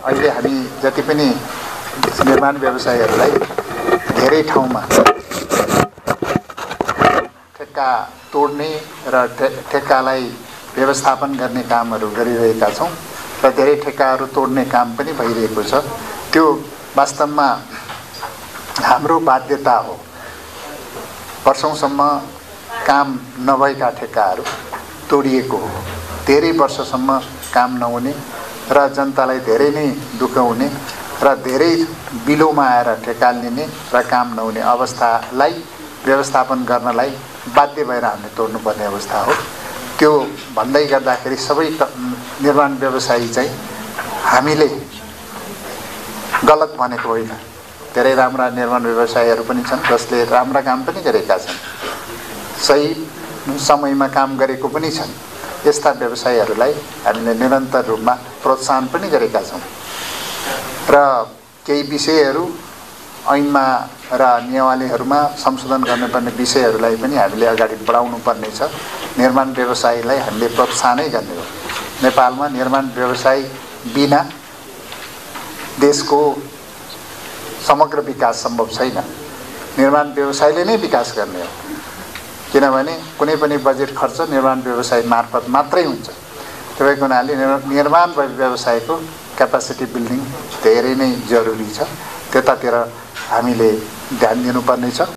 अहिले हामी जति पनि निर्माण व्यवसायीहरूलाई धेरै ठाउँमा ठेक्का तोड्ने र ठेक्कालाई व्यवस्थापन गर्ने कामहरू गरिरहेका छौँ र धेरै ठेक्काहरू तोड्ने काम पनि भइरहेको छ। त्यो वास्तवमा हाम्रो बाध्यता हो। वर्षौंसम्म काम नभएका ठेक्काहरू तोडिएको हो। धेरै वर्षसम्म काम नहुने र जनतालाई धेरै नै दुःख हुने र धेरै बिलोमा आएर ठेक्का लिने र काम नहुने अवस्थालाई व्यवस्थापन गर्नलाई बाध्य भएर हामीले तोड्नुपर्ने अवस्था हो। त्यो भन्दै गर्दाखेरि सबै निर्माण व्यवसायी चाहिँ हामीले गलत भनेको होइन। धेरै राम्रा निर्माण व्यवसायीहरू पनि छन् जसले राम्रा काम पनि गरेका छन्, सही समयमा काम गरेको पनि छन्। यस्ता व्यवसायीहरूलाई हामीले निरन्तर रूपमा प्रोत्साहन पनि गरेका छौँ र केही विषयहरू ऐनमा र नियमावलीहरूमा संशोधन गर्नुपर्ने विषयहरूलाई पनि हामीले अगाडि बढाउनु पर्नेछ। निर्माण व्यवसायीलाई हामीले प्रोत्साहनै गर्ने हो। नेपालमा निर्माण व्यवसाय बिना देशको समग्र विकास सम्भव छैन। निर्माण व्यवसायले नै विकास गर्ने हो, किनभने कुनै पनि बजेट खर्च निर्माण व्यवसाय मार्फत मात्रै हुन्छ। त्यसैको हुनाले निर्माण व्यवसायको क्यापासिटी बिल्डिङ धेरै नै जरुरी छ। त्यतातिर हामीले ध्यान दिनुपर्नेछ।